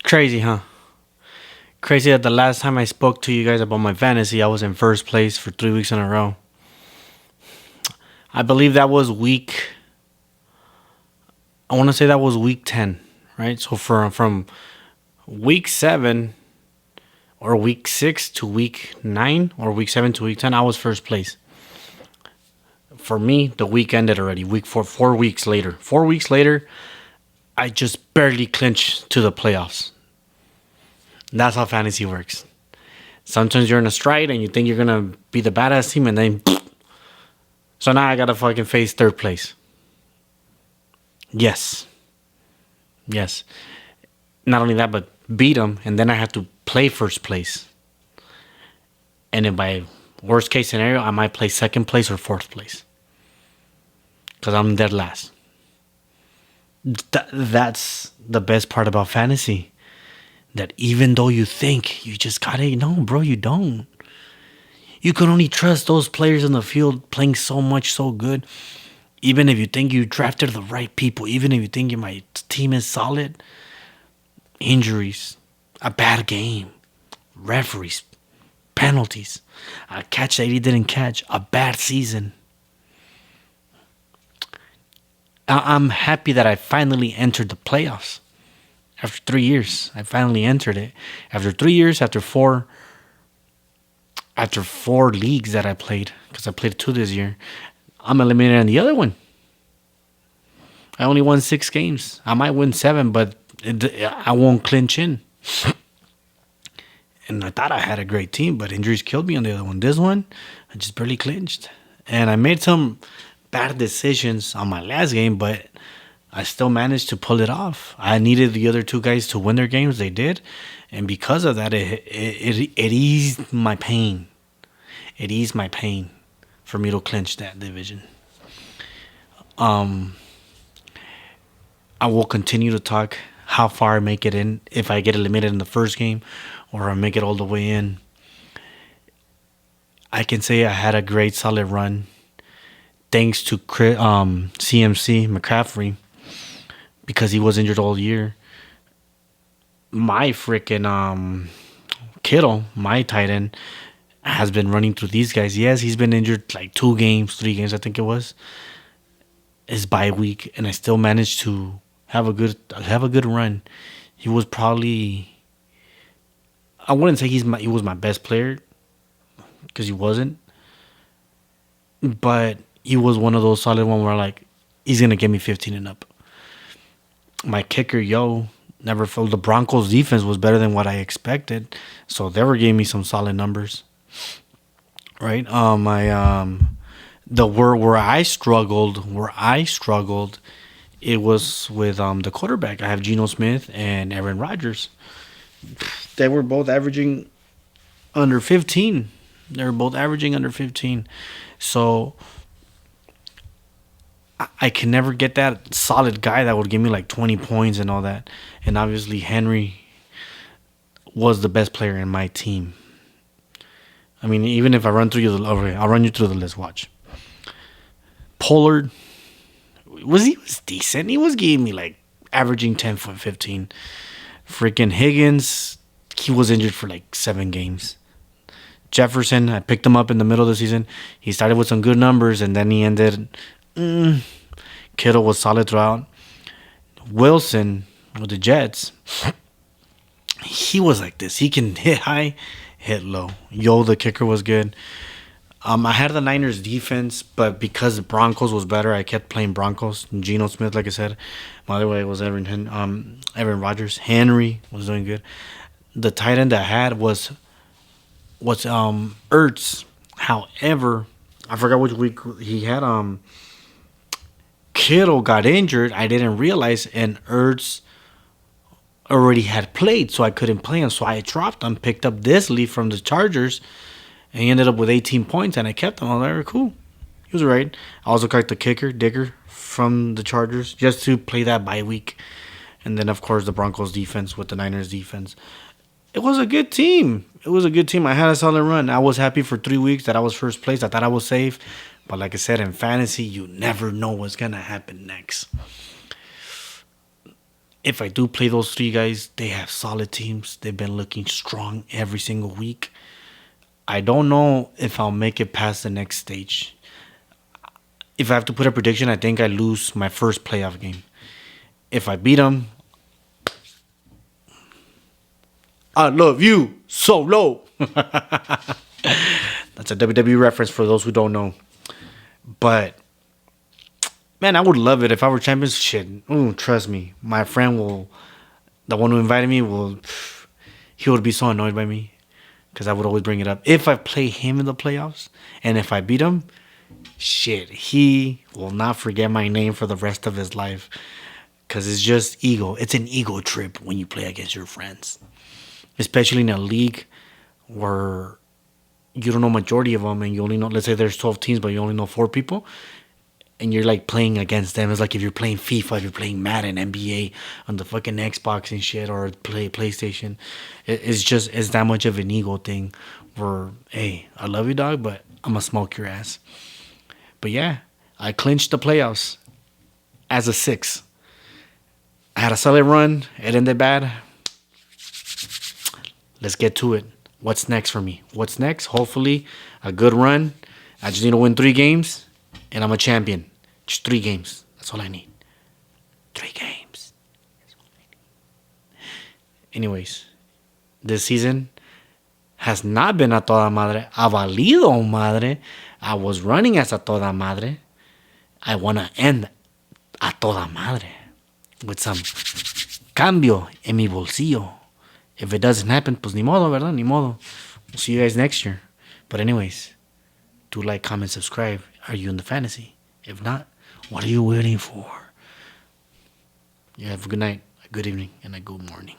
Crazy, huh? Crazy that the last time I spoke to you guys about my fantasy, I was in first place for 3 weeks in a row. I believe that was week. I want to say that was week 10, right? So from week 7 or week 6 to week 9 or week 7 to week 10, I was first place. For me, the week ended already. Week 4, 4 weeks later. 4 weeks later, I just barely clinched to the playoffs. That's how fantasy works. Sometimes you're in a stride and you think you're gonna be the badass team, and then so now I gotta fucking face third place. Yes, yes. Not only that, but beat them, and then I have to play first place. And then by worst case scenario, I might play second place or fourth place because I'm dead last. That's the best part about fantasy. That even though you think you just gotta, no, bro, you don't. You can only trust those players in the field playing so much, so good. Even if you think you drafted the right people, even if you think my team is solid, injuries, a bad game, referees, penalties, a catch that he didn't catch, a bad season. I'm happy that I finally entered the playoffs. After 3 years, I finally entered it. After 3 years, after four leagues that I played, because I played 2 this year, I'm eliminated in the other one. I only won 6 games. I might win 7, but I won't clinch in. And I thought I had a great team, but injuries killed me on the other one. This one, I just barely clinched. And I made some bad decisions on my last game, but I still managed to pull it off. I needed the other 2 guys to win their games. They did. And because of that, it eased my pain. It eased my pain for me to clinch that division. I will continue to talk how far I make it in, if I get eliminated in the first game or I make it all the way in. I can say I had a great solid run thanks to CMC McCaffrey because he was injured all year. My freaking Kittle, my tight end, has been running through these guys. Yes, he's been injured like 2 games, 3 games, I think it was. His bye week, and I still managed to have a good run. He was probably, I wouldn't say he was my best player because he wasn't, but he was one of those solid ones where like he's gonna get me 15 and up. My kicker, never felt the Broncos defense was better than what I expected, so they were giving me some solid numbers. Right? The where I struggled, it was with the quarterback. I have Geno Smith and Aaron Rodgers. They were both averaging under 15. They were both averaging under 15. So I can never get that solid guy that would give me like 20 points and all that. And obviously Henry was the best player in my team. I mean, even if I run through you, I'll run you through the list. Watch. Pollard was decent. He was giving me like averaging 10 foot 15. Freaking Higgins, he was injured for like 7 games. Jefferson, I picked him up in the middle of the season. He started with some good numbers and then he ended. Kittle was solid throughout. Wilson with the Jets, he was like this. He can hit high, hit low. The kicker was good. I had the Niners defense, but because the Broncos was better, I kept playing Broncos. Geno Smith, like I said. My other way was Aaron Rodgers. Henry was doing good. The tight end I had was Ertz. However, I forgot which week he had. Kittle got injured. I didn't realize, and Ertz already had played, so I couldn't play him. So I dropped him, picked up this leaf from the Chargers, and he ended up with 18 points, and I kept him. I was like, cool. He was right. I also got the kicker, Digger, from the Chargers, just to play that bye week. And then, of course, the Broncos defense with the Niners defense. It was a good team. I had a solid run. I was happy for 3 weeks that I was first place. I thought I was safe. But like I said, in fantasy, you never know what's going to happen next. if I do play those three guys, they have solid teams. They've been looking strong every single week. I don't know if I'll make it past the next stage. If I have to put a prediction, I think I lose my first playoff game. If I beat them, I love you solo. That's a WWE reference for those who don't know. But man, I would love it if I were champions. Shit, trust me, my friend will, the one who invited me will, he would be so annoyed by me because I would always bring it up. If I play him in the playoffs and if I beat him, shit, he will not forget my name for the rest of his life because it's just ego. It's an ego trip when you play against your friends, especially in a league where you don't know majority of them and you only know, let's say there's 12 teams, but you only know 4 people. And you're like playing against them. It's like if you're playing FIFA, if you're playing Madden, NBA on the fucking Xbox and shit, or PlayStation. It's that much of an ego thing where, hey, I love you, dog, but I'm gonna smoke your ass. But yeah, I clinched the playoffs as a 6. I had a solid run. It ended bad. Let's get to it. What's next for me? What's next? Hopefully, a good run. I just need to win 3 games. And I'm a champion. Just 3 games. That's all I need. 3 games. Anyways, this season has not been a toda madre. Ha valido madre. I was running as a toda madre. I want to end a toda madre. With some cambio en mi bolsillo. If it doesn't happen, pues ni modo, ¿verdad? Ni modo. We'll see you guys next year. But anyways, do like, comment, subscribe. Are you in the fantasy? If not, what are you waiting for? You have a good night, a good evening, and a good morning.